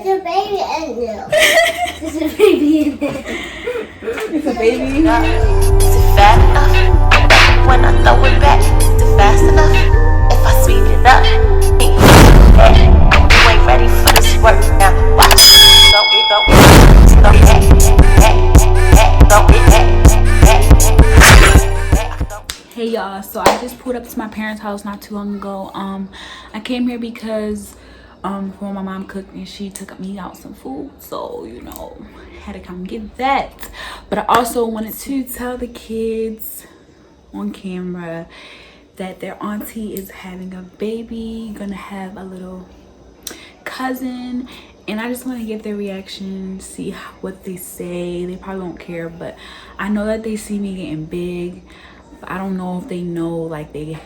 It's a baby in there. There's a baby in there. It's a baby. Is it fat enough? When I throw it back, is it fast enough? If I speed it up, you ain't ready for this work now. Watch it, go it, go it. Hey y'all, so I just pulled up to my parents' house not too long ago. I came here because before my mom cooked and she took me out some food, so you know, had to come get that. But I also wanted to tell the kids on camera that their auntie is having a baby, gonna have a little cousin, and I just want to get their reaction, see what they say. They probably won't care, but I know that they see me getting big. I don't know if they know, like they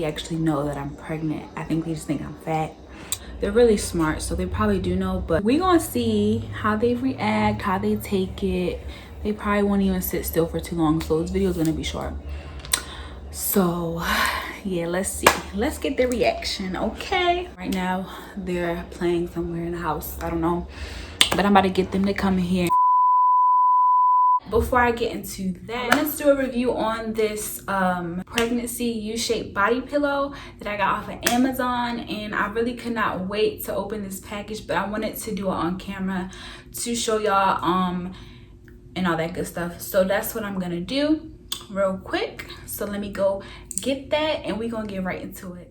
actually know that I'm pregnant. I think they just think I'm fat. They're really smart, so they probably do know, but we gonna see how they react, how they take it. They probably won't even sit still for too long, so this video is gonna be short. So yeah, let's see, let's get their reaction. Okay, right now they're playing somewhere in the house, I don't know, but I'm about to get them to come in here. Before I get into that, let's do a review on this pregnancy U-shaped body pillow that I got off of Amazon, and I really could not wait to open this package, but I wanted to do it on camera to show y'all and all that good stuff. So that's what I'm gonna do real quick. So let me go get that and we're gonna get right into it.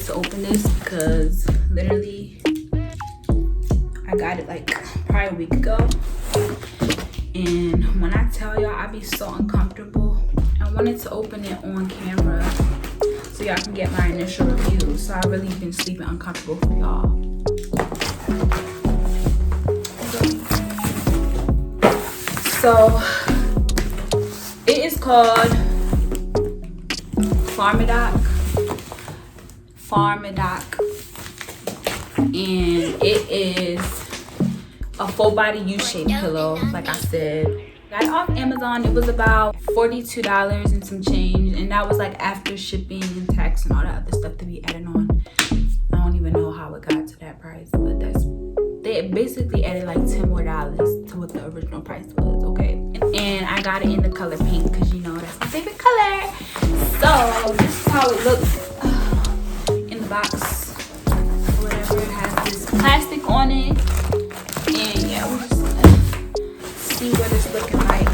To open this because literally I got it like probably a week ago, and when I tell y'all I be so uncomfortable, I wanted to open it on camera so y'all can get my initial review. So I really been sleeping uncomfortable for y'all. So it is called Pharmedoc, and it is a full body U-shaped pillow. Like I said, got it off Amazon. It was about $42 and some change, and that was like after shipping and tax and all that other stuff to be added on. I don't even know how it got to that price, but they basically added like $10 more to what the original price was. Okay, and I got it in the color pink because you know that's my favorite color. So this is how it looks box or whatever. It has this plastic on it, and yeah, we're just gonna see what it's looking like.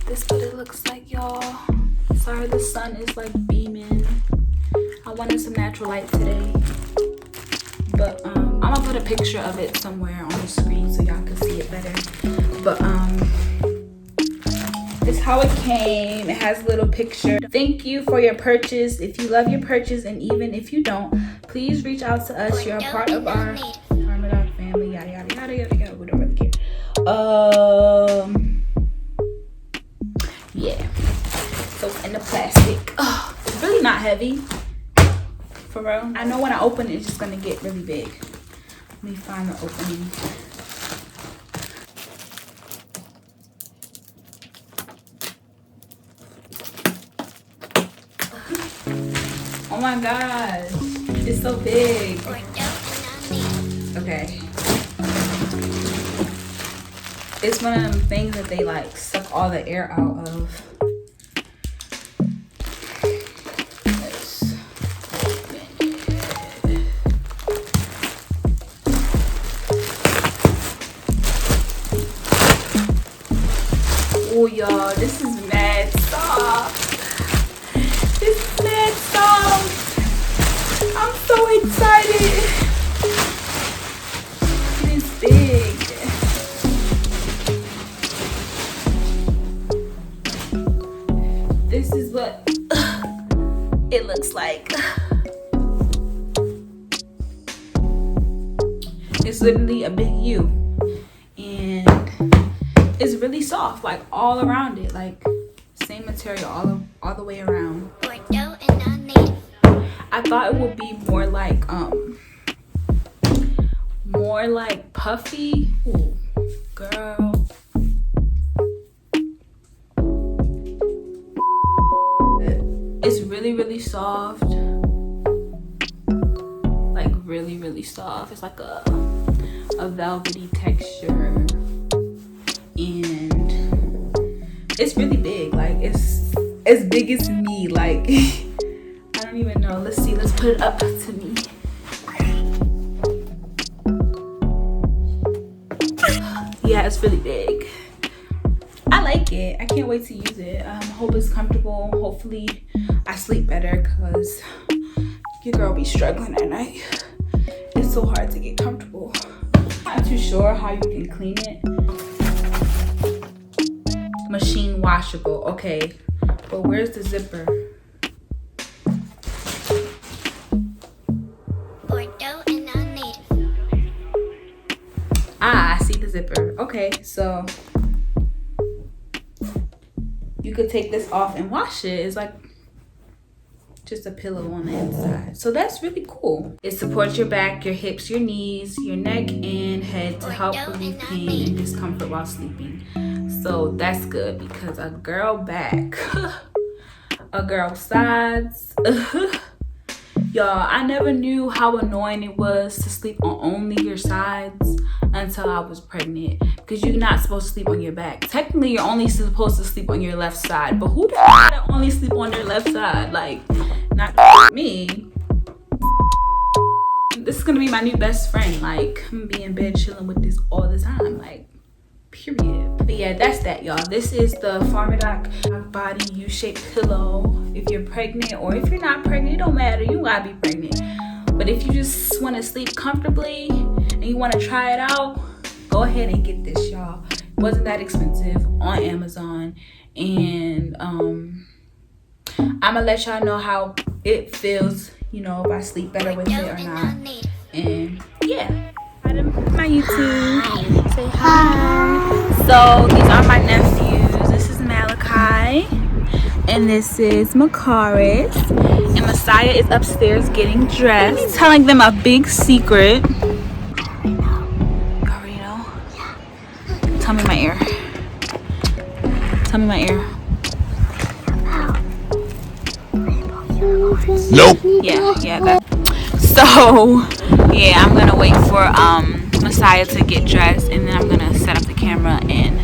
This is what it looks like, y'all. Sorry the sun is like beaming. I wanted some natural light today, but I'm gonna put a picture of it somewhere on the screen so y'all can see it better. But this is how it came. It has a little picture. Thank you for your purchase. If you love your purchase, and even if you don't, please reach out to us. You're a part of our Pharmedoc family. Yada yada yada yada yada. We don't really care. Yeah. So it's in the plastic. Oh, it's really not heavy. For real. I know when I open it, it's just gonna get really big. Let me find the opening. Oh my gosh, it's so big. Okay. It's one of them things that they like suck all the air out of. Let's open it. Oh y'all, this is mad soft. This is mad soft. I'm so excited. It is big. This is what it looks like. It's literally a big U, and it's really soft, like all around it, like same material. material all the way around. Bordeaux and non-native. I thought it would be more like puffy. Ooh, girl. It's really soft. Like really soft. It's like a velvety texture. And it's really big. Like it's as big as me. Like I don't even know. Let's see. Let's put it up to me. Yeah, it's really big. I like it. I can't wait to use it. I hope it's comfortable. Hopefully I sleep better because your girl be struggling at night. It's so hard to get comfortable. I'm not too sure how you can clean it. Machine washable. Okay, but where's the zipper? Bordeaux and non-native. Ah, I see the zipper. Okay, so you could take this off and wash it. It's like just a pillow on the inside. So that's really cool. It supports your back, your hips, your knees, your neck, and head to help relieve pain and discomfort while sleeping. So that's good because a girl back, a girl sides. Y'all, I never knew how annoying it was to sleep on only your sides until I was pregnant. Because you're not supposed to sleep on your back. Technically, you're only supposed to sleep on your left side. But who the f*** only sleep on their left side? Like, not me. This is going to be my new best friend. Like, I'm going to be in bed chilling with this all the time. Like, period. But yeah, that's that, y'all. This is the Pharmedoc body U-shaped pillow. If you're pregnant or if you're not pregnant, it don't matter. You gotta be pregnant. But if you just want to sleep comfortably and you want to try it out, go ahead and get this, y'all. It wasn't that expensive on Amazon. And I'm gonna let y'all know how it feels, you know, if I sleep better with it or not. And yeah. My YouTube. Say hi. So these are my nephews. This is Malachi and this is Makaris, and Messiah is upstairs getting dressed, telling them a big secret. You already know? Tell me my ear. Tell me my ear. Nope. Yeah, that. So yeah, I'm gonna wait for Messiah to get dressed, and then I'm gonna set up the camera and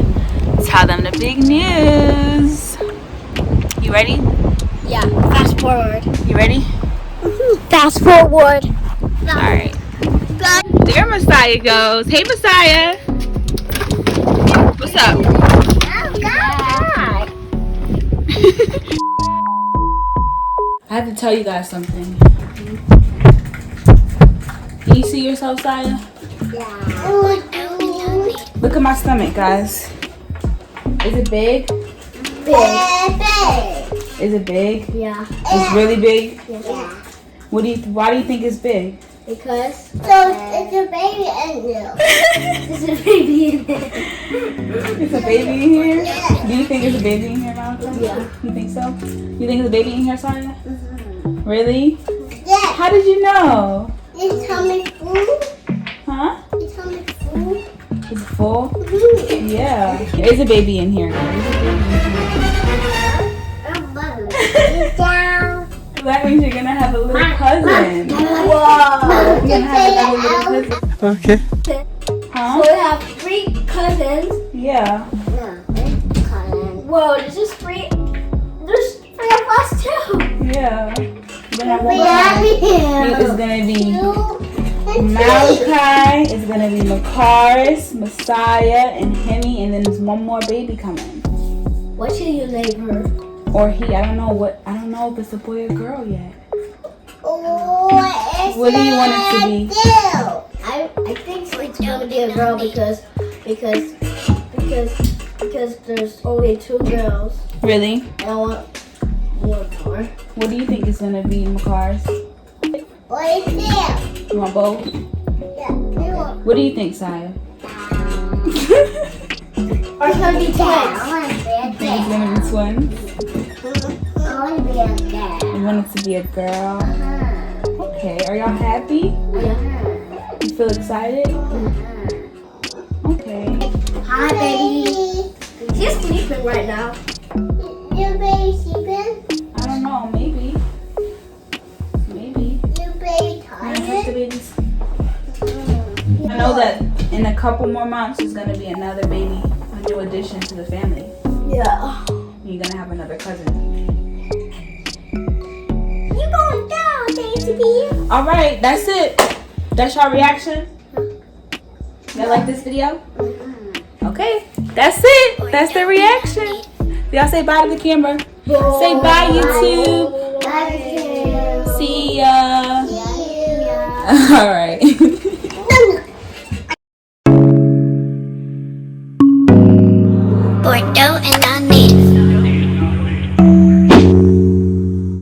tell them the big news. You ready? Yeah, fast forward. You ready? Fast forward. Alright. There Messiah goes. Hey Messiah. What's up? Oh, God. I have to tell you guys something. Can you see yourself, Saya? Yeah. Look at my stomach, guys. Is it big? Big. Is it big? Yeah. It's really big? Yeah. Why do you think it's big? Because it's a baby in there. It's a baby in there. It's a baby in here? Do you think it's a baby in here, Malcolm? Yeah. You think so? You think it's a baby in here, Saya? Mm-hmm. Really? Yeah. How did you know? You tell me food. Huh? You tell me food. Is it full? Mm-hmm. Yeah. There's a baby in here. There's a baby in here. Down. That means you're gonna have a little cousin. Whoa. You're gonna have another little cousin. Okay. Huh? So we have 3 cousins. Yeah. No, 3 cousins. Whoa, there's just 3. There's 3 of us too. Yeah. You're gonna have It's It's gonna be Malachi, it's gonna be Makaris, Messiah, and Hemi, and then there's one more baby coming. What should you name her? Or he, I don't know if it's a boy or girl yet. What do you want it to be? I think it's gonna be a girl because there's only 2 girls. Really? And I want one more. What do you think it's gonna be, Makaris? What is it? You want both? Yeah, you want. What do you think, Saya? Or it's gonna be twins. Think it's gonna be twins? You want it to be a girl? Okay. Are y'all happy? You feel excited? Okay. Hi, baby. She's sleeping right now. Your baby sleeping? I don't know. Maybe. Maybe. Your baby I'm gonna put the baby to sleep. I know that in a couple more months there's gonna be another baby, a new addition to the family. Yeah. You're gonna have another cousin. You going down, baby? All right, that's it. That's your reaction. Y'all like this video? Okay, that's it. That's the reaction. Y'all say bye to the camera. Say bye, YouTube. Bye. See ya. See ya. All right.